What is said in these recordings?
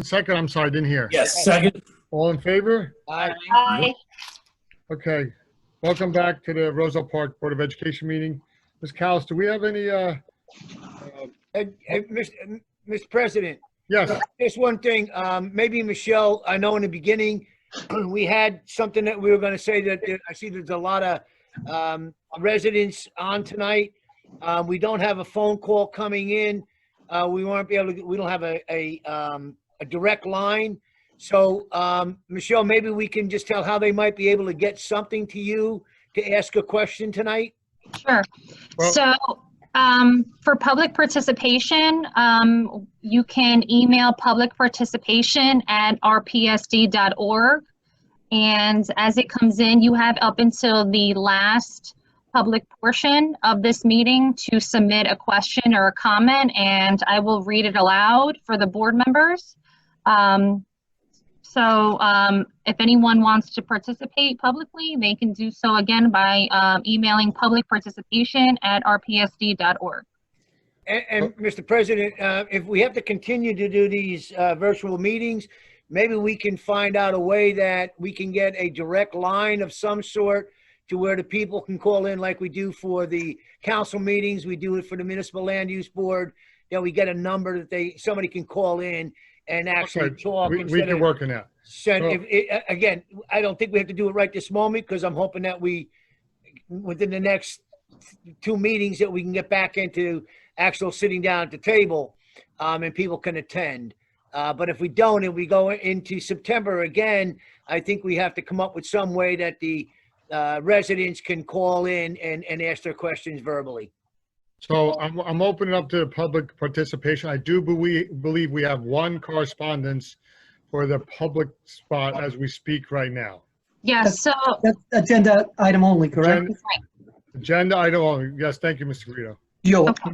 Second, I'm sorry, I didn't hear. Yes, second. All in favor? Aye. Aye. Okay. Welcome back to the Roselle Park Board of Education meeting. Ms. Callis, do we have any, Mr. President, yes, just one thing, maybe Michelle, I know in the beginning, we had something that we were gonna say that I see there's a lot of residents on tonight. We don't have a phone call coming in. We won't be able to, we don't have a direct line. So, Michelle, maybe we can just tell how they might be able to get something to you to ask a question tonight? Sure. Well- So for public participation, you can email public participation at rpsd.org. And as it comes in, you have up until the last public portion of this meeting to submit a question or a comment, and I will read it aloud for the board members. So if anyone wants to participate publicly, they can do so again by emailing publicparticipation@rpsd.org. And Mr. President, if we have to continue to do these virtual meetings, maybe we can find out a way that we can get a direct line of some sort to where the people can call in like we do for the council meetings. We do it for the municipal land use board. That we get a number that somebody can call in and actually okay, talk. we instead can of work on that. send, So- again, I don't think we have to do it right this moment because I'm hoping that we, within the next 2 meetings, that we can get back into actual sitting down at the table and people can attend. But if we don't and we go into September again, I think we have to come up with some way that the residents can call in and ask their questions verbally. So I'm opening up to public participation. I do believe we have one correspondence for the public spot as we speak right now. Yes, so That's agenda item only, correct? Agenda item only. Yes, thank you, Mr. Guido. Yo. Okay.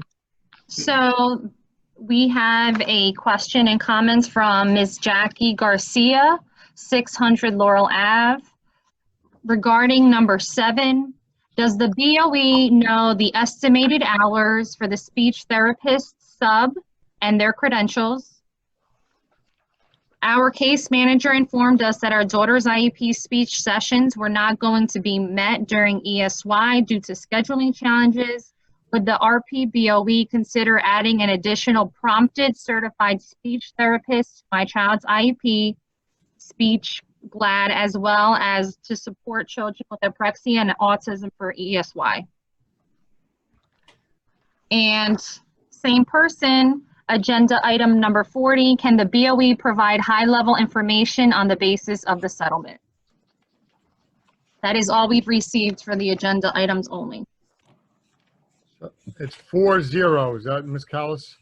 So we have a question and comments from Ms. Jackie Garcia, 600 Laurel Ave. Regarding number 7, does the BOE know the estimated hours for the speech therapist sub and their credentials? Our case manager informed us that our daughter's IEP speech sessions were not going to be met during ESY due to scheduling challenges. Would the RPBOE consider adding an additional prompted certified speech therapist to my child's IEP speech GLAD, as well as to support children with apraxia and autism for ESY? And same person, agenda item number 40, can the BOE provide high-level information on the basis of the settlement? That is all we've received for the agenda items only. It's 4-0. Is that Ms. Callis?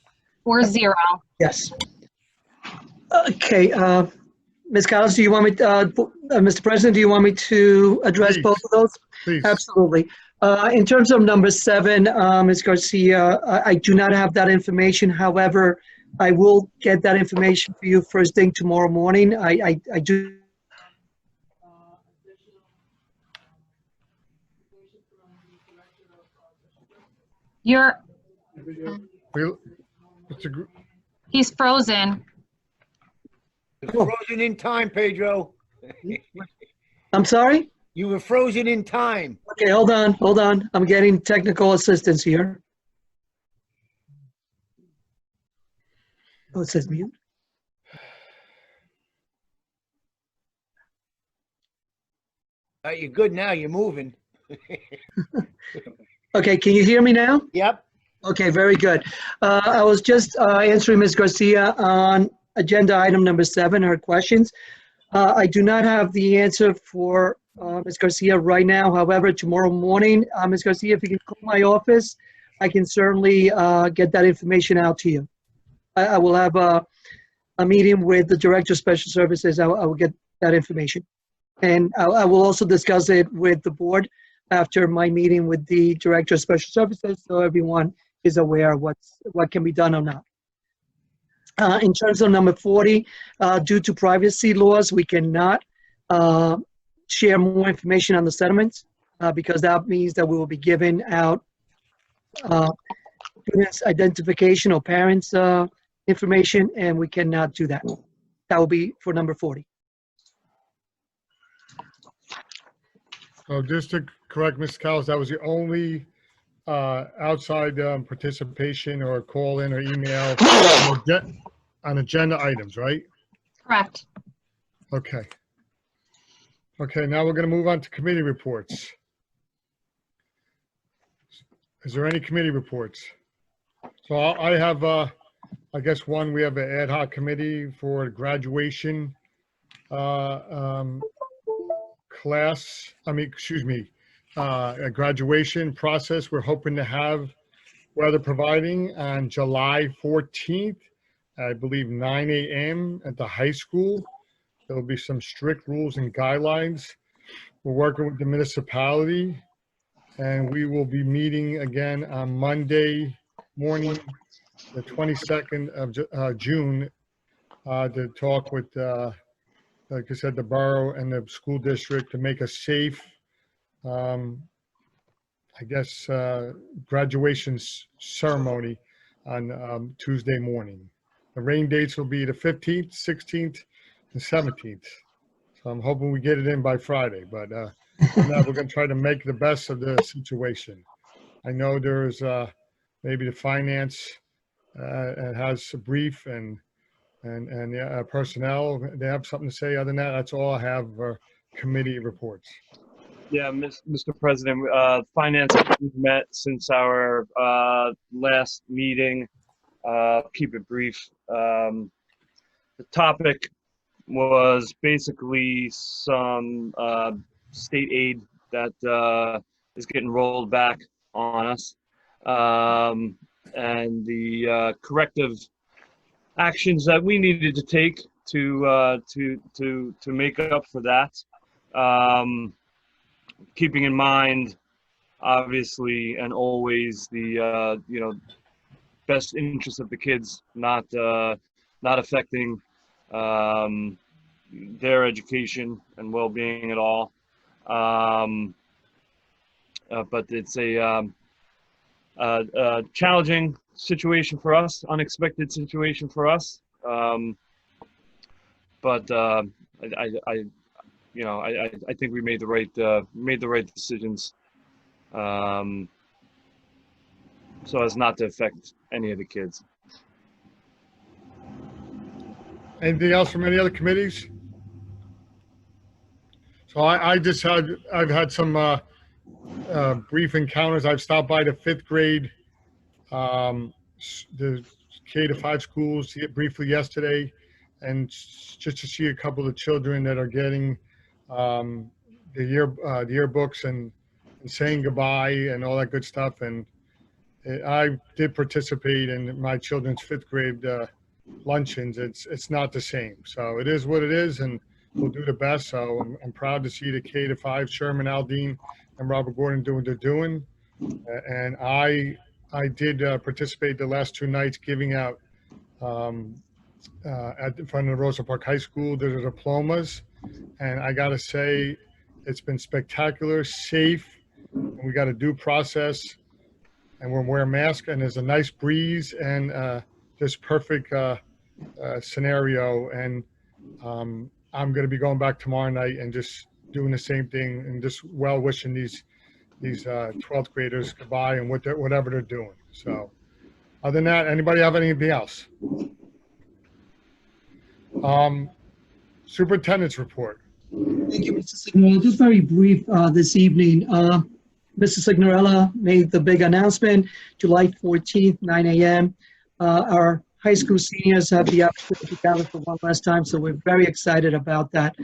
4-0. Yes. Okay, Ms. Callis, do you want me, Mr. President, do you want me to address Please. both of those? Please. Absolutely. In terms of number 7, Ms. Garcia, I do not have that information. However, I will get that information for you first thing tomorrow morning. I do. You're, Mr. he's frozen. It's frozen in time, Pedro. I'm sorry? You were frozen in time. Okay, hold on. I'm getting technical assistance here. Oh, it says mute. You're good now. You're moving. Okay, can you hear me now? Yep. Okay, very good. I was just answering Ms. Garcia on agenda item number 7, her questions. I do not have the answer for Ms. Garcia right now. However, tomorrow morning, Ms. Garcia, if you can call my office, I can certainly get that information out to you. I will have a meeting with the Director of Special Services. I will get that information. And I will also discuss it with the board after my meeting with the Director of Special Services, so everyone is aware of what can be done or not. In terms of number 40, due to privacy laws, we cannot share more information on the settlements because that means that we will be giving out students' identification or parents' information, and we cannot do that. That will be for number 40. So just to correct Ms. Cowles, that was the only outside participation or call-in or email on agenda items, right? Correct. Okay. Okay, now we're going to move on to committee reports. Is there any committee reports? So I have, I guess one, we have an ad hoc committee for graduation class, a graduation process we're hoping to have, weather providing, on July 14th, I believe 9 a.m. at the high school. There'll be some strict rules and guidelines. We're working with the municipality, and we will be meeting again on Monday morning, the 22nd of June, to talk with, like I said, the borough and the school district to make a safe, I guess, graduation ceremony on Tuesday morning. The rain dates will be the 15th, 16th, and 17th. So I'm hoping we get it in by Friday, but now we're going to try to make the best of the situation. I know there's maybe the finance has a brief and personnel, they have something to say. Other than that, that's all I have for committee reports. Yeah, Mr. President, Finance Committee met since our last meeting. Keep it brief. The topic was basically some state aid that is getting rolled back on us, and the corrective actions that we needed to take to make up for that. Keeping in mind, obviously, and always the best interest of the kids, not affecting their education and well-being at all. But it's a challenging situation for us, unexpected situation for us. But I think we made the right decisions, so as not to affect any of the kids. Anything else from any other committees? So I've had some brief encounters. I've stopped by the 5th grade, the K-5 schools briefly yesterday, and just to see a couple of children that are getting the yearbooks and saying goodbye and all that good stuff. And I did participate in my children's 5th grade luncheons. It's not the same. So it is what it is, and we'll do the best. So I'm proud to see the K-5, Sherman, Aldine, and Robert Gordon doing what they're doing. And I did participate the last 2 nights giving out at the front of the Rosa Park High School, there's diplomas. And I got to say, it's been spectacular, safe. And we got a due process, and we're wearing masks, and there's a nice breeze and just perfect scenario. And I'm going to be going back tomorrow night and just doing the same thing and just well wishing these 12th graders goodbye and whatever they're doing. So other than that, anybody have anything else? Superintendent's report. Thank you, Mr. Signorella. Just very brief this evening. Mr. Signorella made the big announcement, July 14th, 9 a.m. Our high school seniors have the opportunity to gather for one last time, so we're very excited about that.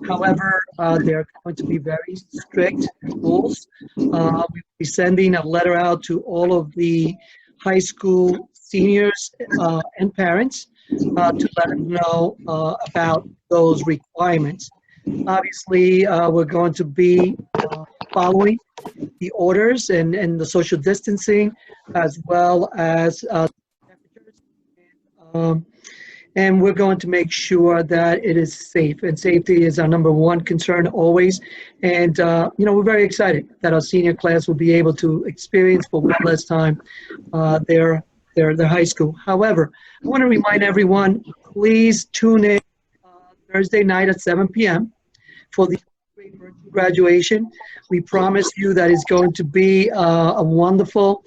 However, there are going to be very strict rules. We'll be sending a letter out to all of the high school seniors and parents to let them know about those requirements. Obviously, we're going to be following the orders and the social distancing, as well as temperatures. And we're going to make sure that it is safe, and safety is our number one concern always. And we're very excited that our senior class will be able to experience for one last time their high school. However, I want to remind everyone, please tune in Thursday night at 7 p.m. for the graduation. We promise you that it's going to be a wonderful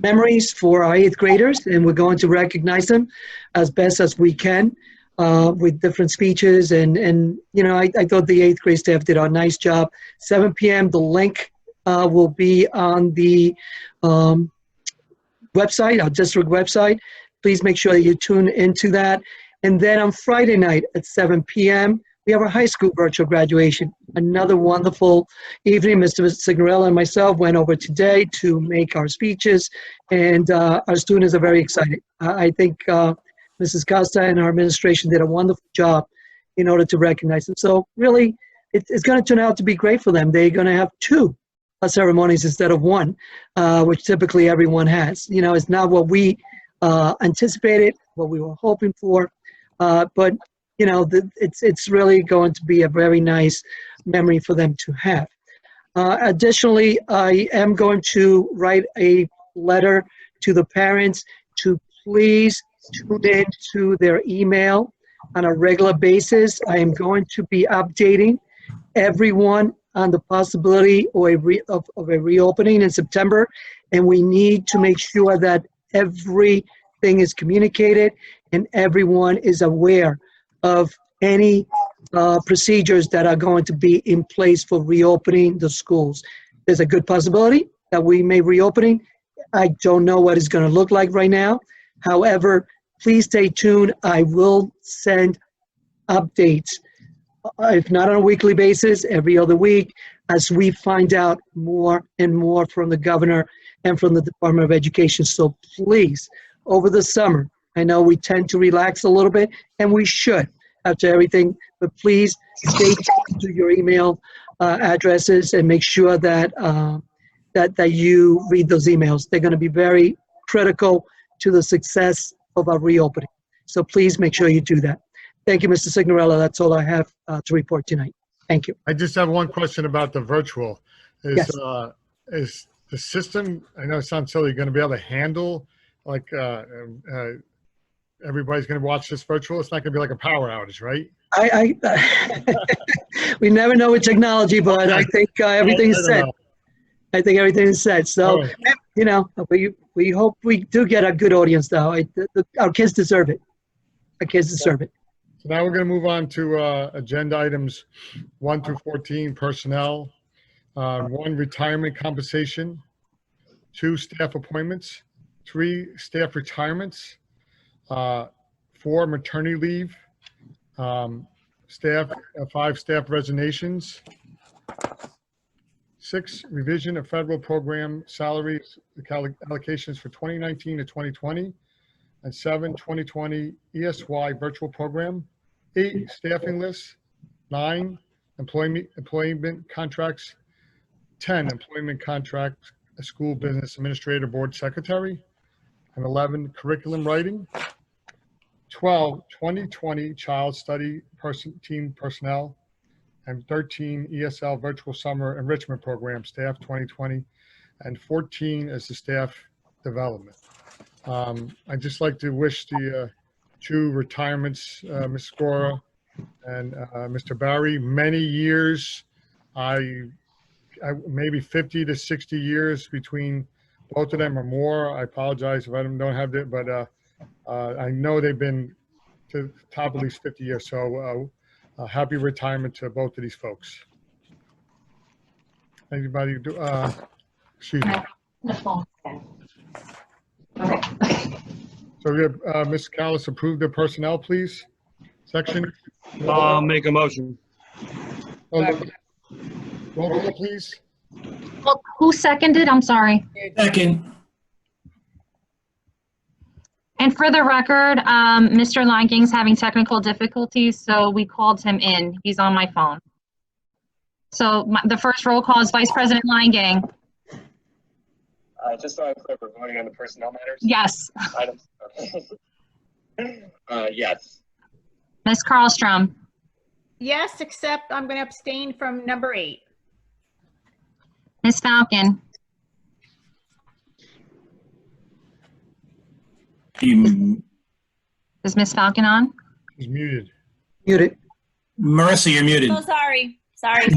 memories for our 8th graders, and we're going to recognize them as best as we can with different speeches. And you know, I thought the 8th grade staff did a nice job. 7 p.m. The link will be on the website, our district website. Please make sure that you tune into that. And then on Friday night at 7 p.m., we have our high school virtual graduation. Another wonderful evening. Mr. Signorella and myself went over today to make our speeches, and our students are very excited. I think Mrs. Costa and our administration did a wonderful job in order to recognize them. So really, it's going to turn out to be great for them. They're going to have 2 ceremonies instead of 1, which typically everyone has. You know, it's not what we anticipated, what we were hoping for, but you know, it's really going to be a very nice memory for them to have. Additionally, I am going to write a letter to the parents to please tune in to their email on a regular basis. I am going to be updating everyone on the possibility of a reopening in September, and we need to make sure that everything is communicated and everyone is aware of any procedures that are going to be in place for reopening the schools. There's a good possibility that we may reopening. I don't know what it's going to look like right now. However, please stay tuned. I will send updates, if not on a weekly basis, every other week, as we find out more and more from the governor and from the Department of Education. So please, over the summer, I know we tend to relax a little bit, and we should after everything, but please stay tuned to your email addresses and make sure that, that you read those emails. They're going to be very critical to the success of our reopening. So please make sure you do that. Thank you, Mr. Signorella. That's all I have to report tonight. Thank you. I just have one question about the virtual. Yes. Is the system, I know it sounds silly, going to be able to handle, like, everybody's going to watch this virtual? It's not going to be like a power outage, right? We never know with technology, but I think everything is set. I think everything is set. So, you know, we hope we do get a good audience, though. Our kids deserve it. Our kids deserve it. So now we're going to move on to agenda items 1 through 14, personnel. 1, retirement compensation. 2, staff appointments. 3, staff retirements. 4, maternity leave. 5, staff resignations. 6, revision of federal program salaries allocations for 2019 to 2020. And 7, 2020 ESY virtual program. 8, staffing lists. 9, employment contracts. 10, employment contracts, school business administrator, board secretary. And 11, curriculum writing. 12, 2020 child study team personnel. And 13, ESL virtual summer enrichment program, staff 2020. And 14 is the staff development. I'd just like to wish the 2 retirements, Ms. Scora and Mr. Barry, many years. I maybe 50 to 60 years between both of them or more. I apologize if I don't have it, but I know they've been to the top at least 50 years. So happy retirement to both of these folks. Anybody do? Excuse me. So we have Ms. Callis approve the personnel, please. Section. I'll make a motion. Roll call, please. Well, who seconded? I'm sorry. Second. And for the record, Mr. Langing's having technical difficulties, so we called him in. He's on my phone. So the first roll call is Vice President Langang. Just so I'm clear, we're voting on the personnel matters? Yes. Items? Yes. Ms. Karlstrom. Yes, except I'm going to abstain from number 8. Ms. Falcon. Is Ms. Falcon on? He's muted. Muted. Marissa, you're muted. So sorry. Sorry.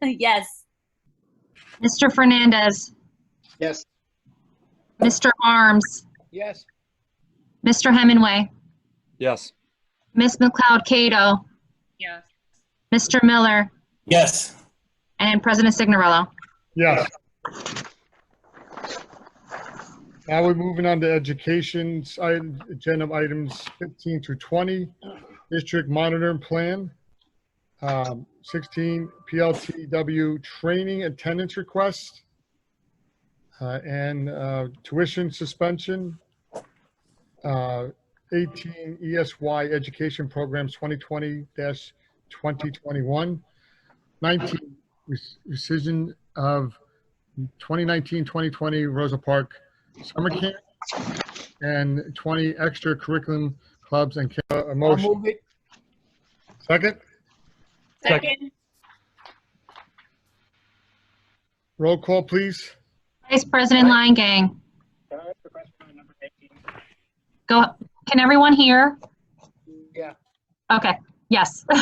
Yes. Mr. Fernandez, Yes. Mr. Arms, Yes. Mr. Hemingway, Yes. Ms. McLeod Cato, Yes. Mr. Miller, Yes. and President Signorello. Yes. Now we're moving on to education agenda items 15 through 20. District monitoring plan. 16 PLTW training attendance request. And tuition suspension. 18 ESY education programs 2020-2021. 19 rescission of 2019-2020 Rosa Park summer camp, and 20 extra curriculum clubs and I'll motion. move it. Second, Second. roll call, please. Vice President Langang, Can I ask a question on number 18? go. Can everyone hear? Yeah. Okay. Yes. Could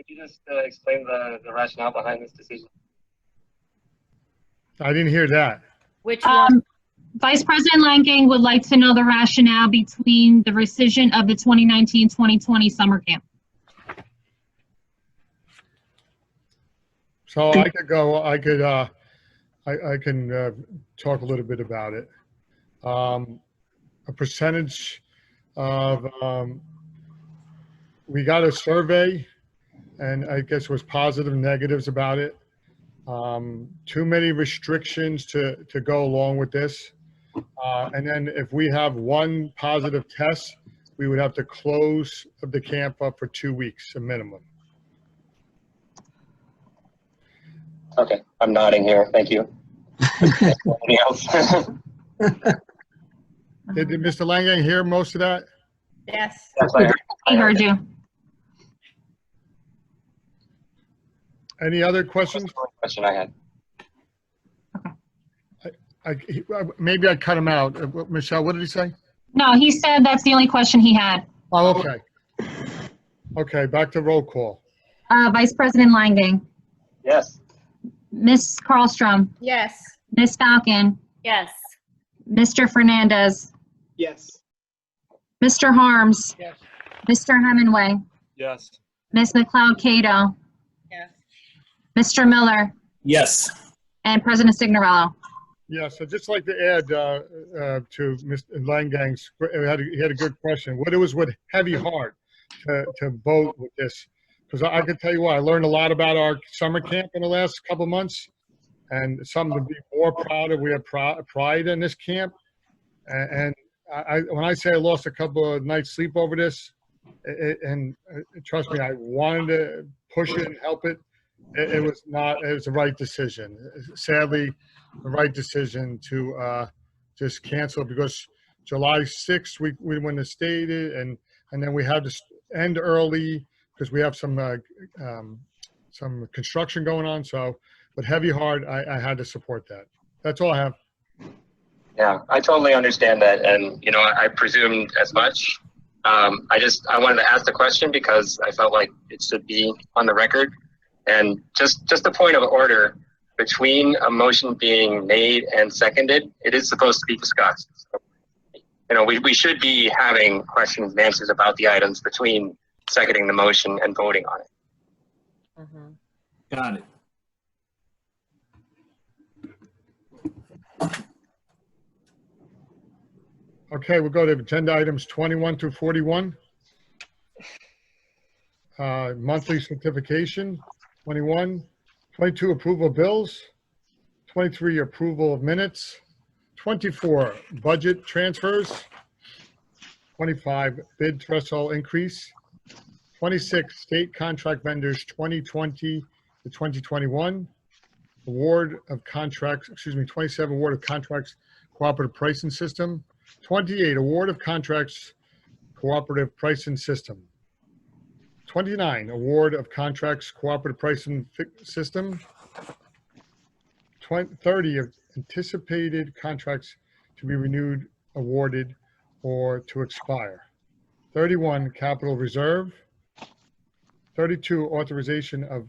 you just explain the rationale behind this decision? I didn't hear that. Which one? Vice President Langang would like to know the rationale between the rescission of the 2019-2020 summer camp. So I could go, I can talk a little bit about it. A percentage of, we got a survey, and I guess it was positive and negatives about it. Too many restrictions to go along with this. And then if we have one positive test, we would have to close the camp up for 2 weeks, a minimum. Okay, I'm nodding here. Thank you. Anything else? Did Mr. Langang hear most of that? Yes. Yes, I heard. I heard you. Any other That's questions? the only question I had. Maybe I cut him out. Michelle, what did he say? No, he said that's the only question he had. Oh, okay. Okay, back to roll call. Vice President Langang, Yes. Ms. Carlstrom, Yes. Ms. Falcon, Yes. Mr. Fernandez, Yes. Mr. Harms, Yes. Mr. Hemingway, Yes. Ms. McLeod Cato, Yes. Mr. Miller, Yes. and President Signorello. Yes, I'd just like to add to Mr. Langang's, he had a good question. What it was with heavy heart to vote with this. Because I can tell you what, I learned a lot about our summer camp in the last couple of months, and something to be more proud of. We have pride in this camp. And when I say I lost a couple of nights sleep over this, and trust me, I wanted to push it and help it. It was the right decision. Sadly, the right decision to just cancel, because July 6th, we wouldn't have stayed, and then we had to end early because we have some construction going on. So with heavy heart, I had to support that. That's all I have. Yeah, I totally understand that, and I presumed as much. I wanted to ask the question because I felt like it should be on the record. And just a point of order, between a motion being made and seconded, it is supposed to be discussed. So, we should be having questions and answers about the items between seconding the motion and voting on it. Got it. Okay, we'll go to agenda items 21 through 41. Monthly certification, 21. 22, approval of bills. 23, approval of minutes. 24, budget transfers. 25, bid threshold increase. 26, state contract vendors 2020 to 2021. Award of contracts, 27, award of contracts cooperative pricing system. 28, award of contracts cooperative pricing system. 29, award of contracts cooperative pricing system. 30, anticipated contracts to be renewed, awarded, or to expire. 31, capital reserve. 32, authorization of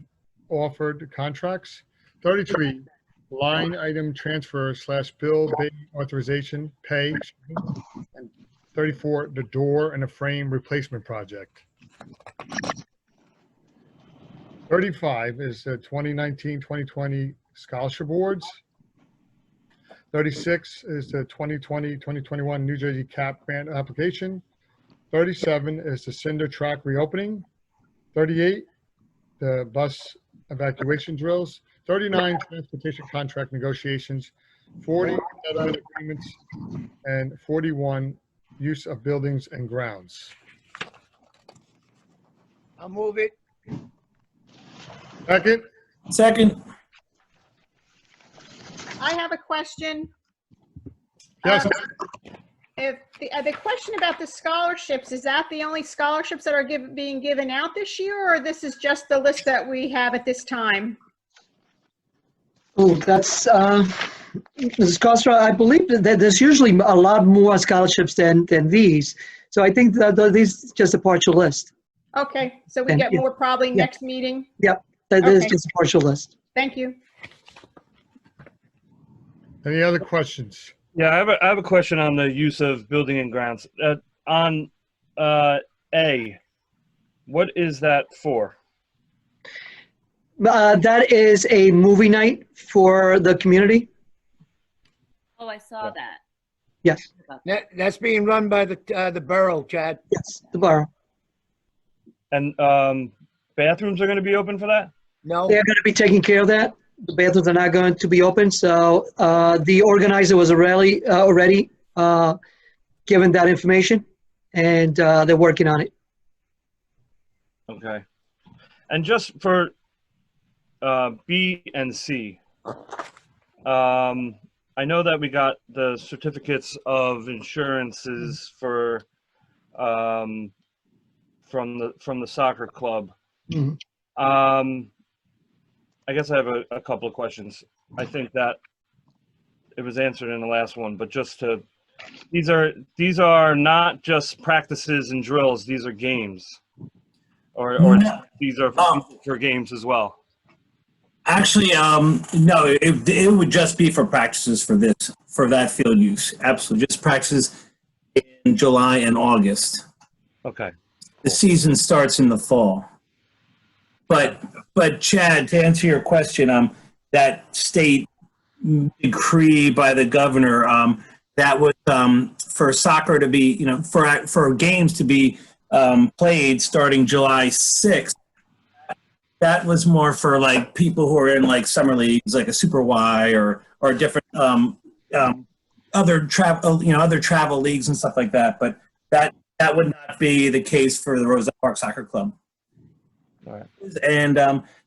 offered contracts. 33, line item transfer / bill pay authorization pay. And 34, the door and the frame replacement project. 35 is the 2019-2020 scholarship awards. 36 is the 2020-2021 New Jersey CAP grant application. 37 is the Cinder track reopening. 38, the bus evacuation drills. 39, transportation contract negotiations. 40, settlement agreements. And 41, use of buildings and grounds. I'll move it. Second, Second. I have a question. yes, If the question about the scholarships, is that the only scholarships that are being given out this year, or this is just the list that we have at this time? Oh, that's, Mrs. Costa, I believe that there's usually a lot more scholarships than these. So I think that these is just a partial list. Okay, so we And, get yeah. more probably Yeah. next meeting. Yep, that is Okay. just a partial list. Thank you. any other questions? Yeah, I have a question on the use of building and grounds. On A, what is that for? That is a movie night for the community. Oh, I saw that. Yes, That's being run by the borough, Chad. yes, the borough. And bathrooms are going to be open for that? No, They're going to be taking care of that. The bathrooms are not going to be open, so the organizer was already given that information, and they're working on it. Okay. And just for B and C, I know that we got the certificates of insurances for from the soccer club. Mhm. I guess I have a couple of questions. I think that it was answered in the last one, but just to, these are not just practices and drills. These are games, or No. these are for games as well. Actually, no, it would just be for practices for that field use. Absolutely. Just practices in July and August. Okay. The season starts in the fall. But Chad, to answer your question, that state decree by the governor, that was for soccer to be, for games to be played starting July 6th. That was more for like people who are in like summer leagues, like a Super Y or different other travel leagues and stuff like that. But that would not be the case for the Roselle Park Soccer Club. All right. And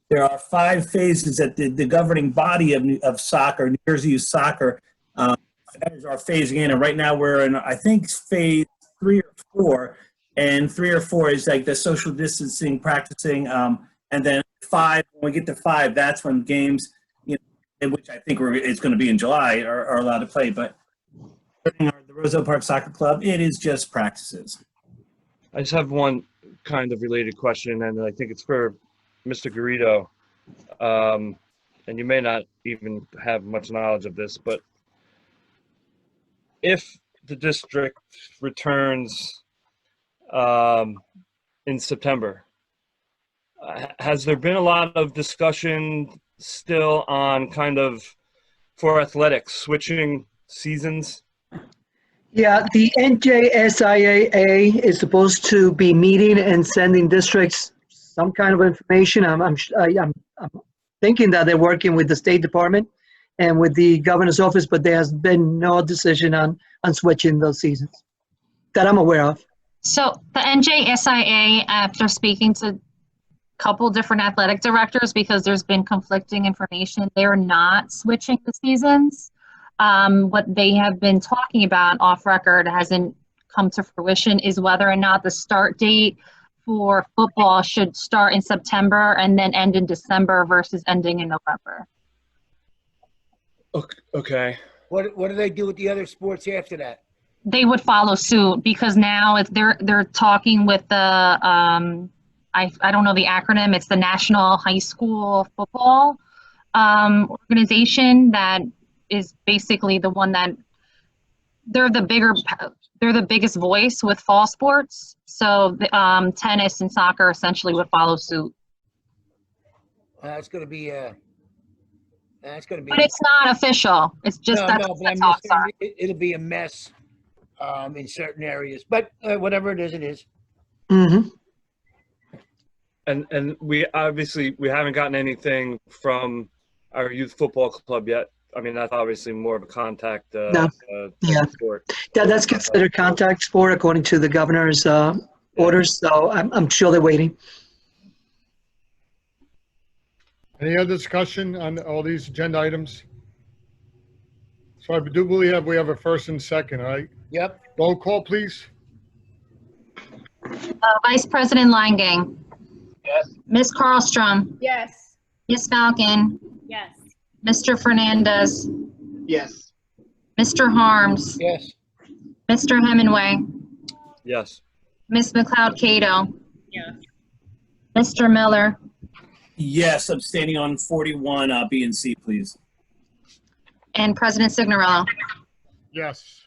there are 5 phases that the governing body of soccer, New Jersey Youth Soccer, are phasing in. And right now we're in, I think, phase 3 or 4. And 3 or 4 is like the social distancing, practicing. And then 5, when we get to 5, that's when games, in which I think it's going to be in July, are allowed to play. But the Roselle Park Soccer Club, it is just practices. I just have one kind of related question, and I think it's for Mr. Garrido. And you may not even have much knowledge of this, but if the district returns in September, has there been a lot of discussion still on kind of, for athletics, switching seasons? Yeah, the NJSIAA is supposed to be meeting and sending districts some kind of information. I'm thinking that they're working with the State Department and with the governor's office, but there has been no decision on switching those seasons that I'm aware of. So the NJSIA, after speaking to a couple different athletic directors, because there's been conflicting information, they're not switching the seasons. What they have been talking about off record hasn't come to fruition is whether or not the start date for football should start in September and then end in December versus ending in November. Okay. what do they do with the other sports after that? they would follow suit because now if they're talking with the I don't know the acronym. It's the National High School Football organization that is basically the one that they're the biggest voice with fall sports. So tennis and soccer essentially would follow suit. That's going to be But it's not official. It's just no, that's no, what but the talks are. it'll be a mess in certain areas. But whatever it is, it is. Mm-hmm. And we obviously haven't gotten anything from our youth football club yet. I mean, that's obviously more of a contact No. Yeah. sport. Yeah, that's considered contact sport according to the governor's orders. So I'm sure they're waiting. Any other discussion on all these agenda items? So I do believe we have a first and second, all right? Yep. Roll call, please. Vice President Langang. Yes. Ms. Carlstrom. Yes. Ms. Falcon. Yes. Mr. Fernandez. Yes. Mr. Harms. Yes. Mr. Hemingway. Yes. Ms. McLeod Cato. Yes. Mr. Miller. Yes, abstaining on 41, B and C, please. And President Signorello. Yes.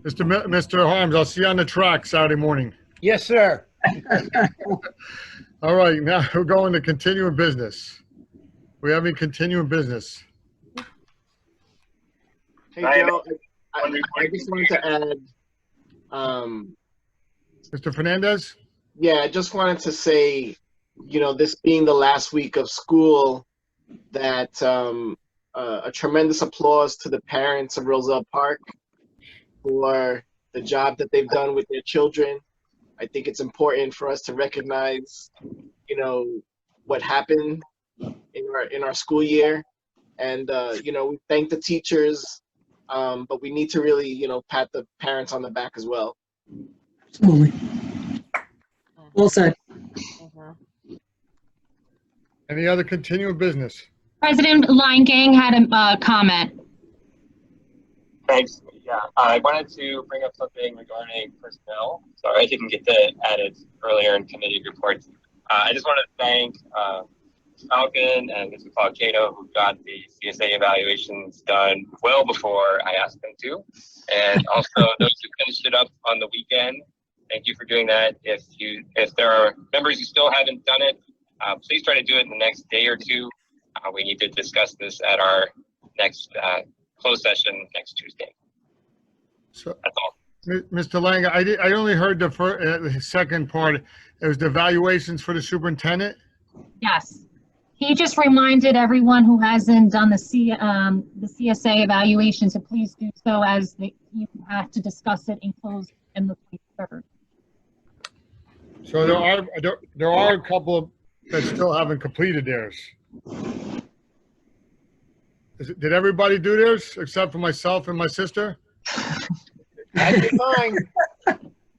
Mr. Harms, I'll see you on the track Saturday morning. Yes, sir. All right, now we're going to continuing business. We have any continuing business? Hey, Joe, I just wanted to add, Mr. Fernandez? yeah, I just wanted to say, you know, this being the last week of school, that a tremendous applause to the parents of Roselle Park for the job that they've done with their children. I think it's important for us to recognize, you know, what happened in our school year, and you know, we thank the teachers, but we need to really, you know, pat the parents on the back as well. Absolutely. Well said. Any other continuing business? President Langang had a comment. Thanks. Yeah, I wanted to bring up something regarding personnel. Sorry, I didn't get to add it earlier in committee reports. I just want to thank Falcon and Mr. Paul Cato, who got the CSA evaluations done well before I asked them to. And also those who finished it up on the weekend. Thank you for doing that. If there are members who still haven't done it, please try to do it in the next day or two. We need to discuss this at our next closed session next Tuesday. So, that's all. Mr. Lang, I only heard the second part. It was the evaluations for the superintendent? Yes. He just reminded everyone who hasn't done the CSA evaluation to please do so, as you have to discuss it in closed in the 23rd. So there are a couple that still haven't completed theirs. Did everybody do theirs except for myself and my sister? I did mine.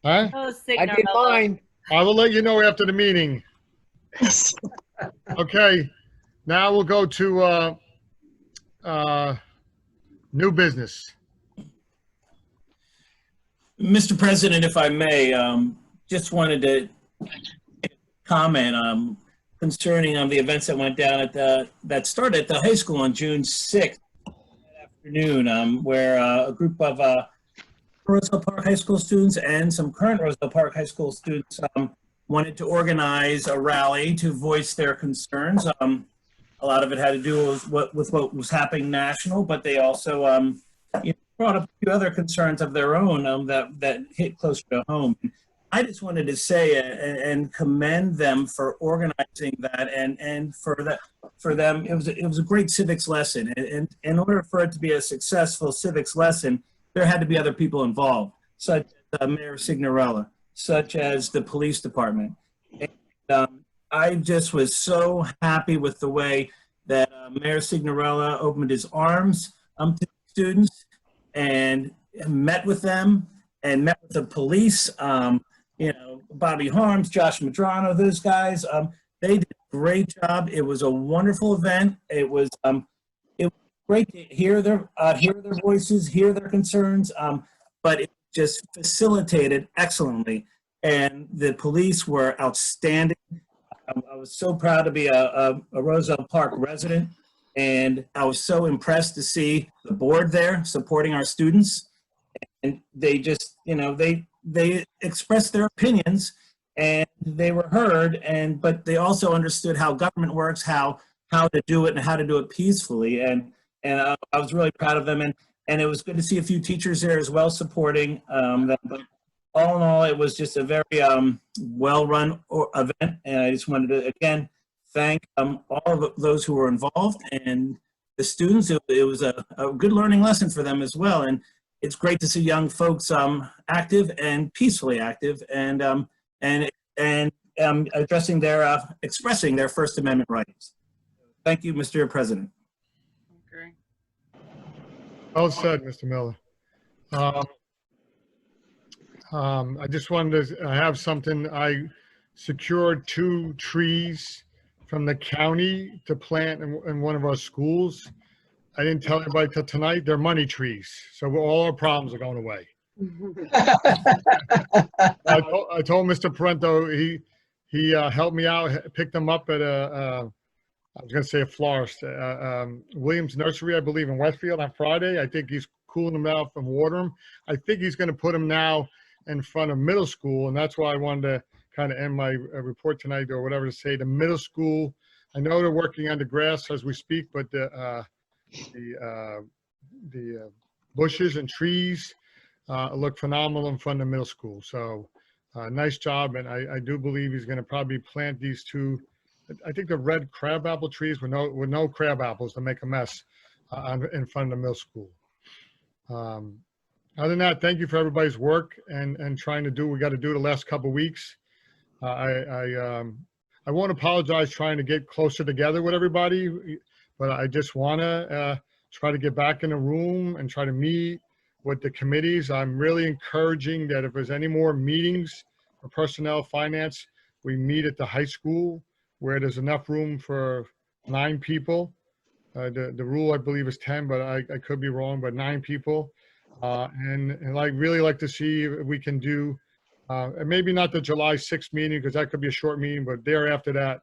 Huh? Oh, I did mine. I will let you know after the meeting. Okay, now we'll go to new business. Mr. President, if I may, just wanted to comment concerning the events that went down at that started at the high school on June 6th afternoon, where a group of Roselle Park High School students and some current Roselle Park High School students wanted to organize a rally to voice their concerns. A lot of it had to do with what was happening national, but they also brought up a few other concerns of their own that hit closer to home. I just wanted to say and commend them for organizing that, and for them, it was a great civics lesson. And in order for it to be a successful civics lesson, there had to be other people involved, such as Mayor Signorella, such as the police department. And I just was so happy with the way that Mayor Signorella opened his arms to students and met with them and met with the police. Bobby Harms, Josh Madrano, those guys, they did a great job. It was a wonderful event. It was great to hear their voices, hear their concerns, but it just facilitated excellently. And the police were outstanding. I was so proud to be a Roselle Park resident, and I was so impressed to see the board there supporting our students. And they just, they expressed their opinions, and they were heard, but they also understood how government works, how to do it, and how to do it peacefully. And I was really proud of them. And it was good to see a few teachers there as well supporting them. But all in all, it was just a very well-run event. And I just wanted to, again, thank all of those who were involved and the students. It was a good learning lesson for them as well. And it's great to see young folks active and peacefully active and expressing their First Amendment rights. Thank you, Mr. President. Okay. Well said, Mr. Miller. I just wanted to have something. I secured 2 trees from the county to plant in one of our schools. I didn't tell everybody till tonight. They're money trees, so all our problems are going away. I told Mr. Parento he helped me out, picked them up at I was going to say a florist, Williams Nursery, I believe, in Westfield on Friday. I think he's cooling them out and water them. I think he's going to put them now in front of middle school, and that's why I wanted to kind of end my report tonight or whatever to say. The middle school, I know they're working on the grass as we speak, but the bushes and trees look phenomenal in front of the middle school. So nice job, and I do believe he's going to probably plant these 2. I think the red crabapple trees with no crab apples to make a mess in front of the middle school. Other than that, thank you for everybody's work and trying to do what we got to do the last couple of weeks. I won't apologize trying to get closer together with everybody, but I just want to try to get back in the room and try to meet with the committees. I'm really encouraging that if there's any more meetings for personnel, finance, we meet at the high school where there's enough room for 9 people. The rule, I believe, is 10, but I could be wrong, but 9 people. And I really like to see if we can do, and maybe not the July 6th meeting, because that could be a short meeting, but thereafter that,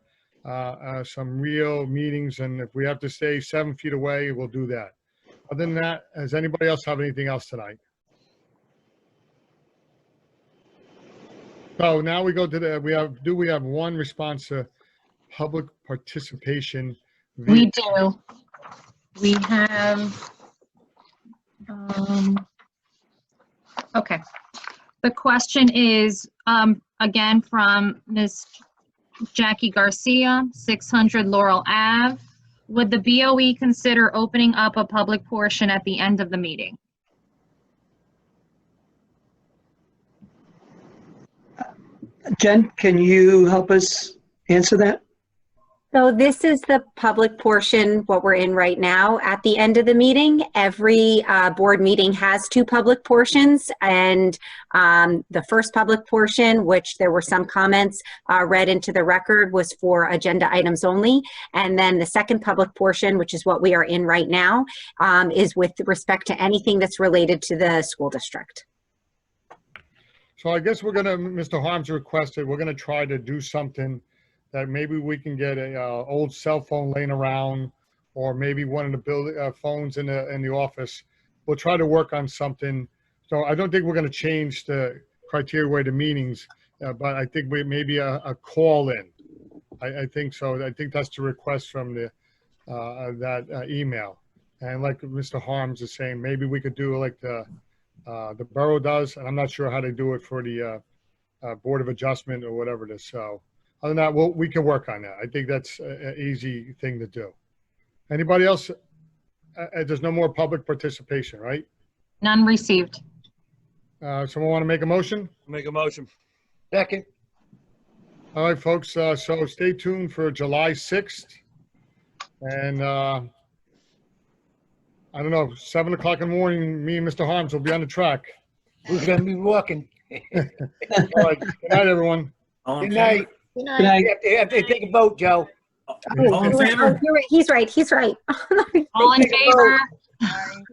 some real meetings. And if we have to stay 7 feet away, we'll do that. Other than that, does anybody else have anything else tonight? So now we go to we have one response to public participation. We do. We have, okay. The question is, again, from Ms. Jackie Garcia, 600 Laurel Ave. Would the BOE consider opening up a public portion at the end of the meeting? Jen, can you help us answer that? So this is the public portion, what we're in right now. At the end of the meeting, every board meeting has 2 public portions, and the first public portion, which there were some comments read into the record, was for agenda items only. And then the second public portion, which is what we are in right now, is with respect to anything that's related to the school district. So I guess we're going to, Mr. Harms requested, we're going to try to do something that maybe we can get a old cell phone laying around, or maybe one of the phones in the office. We'll try to work on something. So I don't think we're going to change the criteria way to meetings, but I think maybe a call in. I think so. I think that's the request from the that email. And like Mr. Harms is saying, maybe we could do like the borough does, and I'm not sure how they do it for the Board of Adjustment or whatever it is. So other than that, we can work on that. I think that's an easy thing to do. Anybody else? There's no more public participation, right? None received. Someone want to make a motion? Make a motion. Second. All right, folks. So stay tuned for July 6th. And I don't know, 7 o'clock in the morning, me and Mr. Harms will be on the track. We're going to be walking. All right. Good night, everyone. Good night. Good night. Good night. You have to take a vote, Joe. All in favor? You're right. He's right. He's right. All in favor?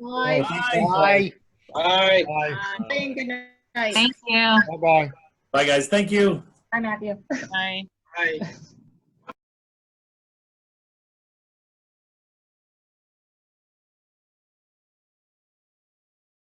Bye. Bye. Bye. Bye. Good night. Thank you. Bye-bye. Bye, guys. Thank you. Bye, Matthew. Bye. Bye.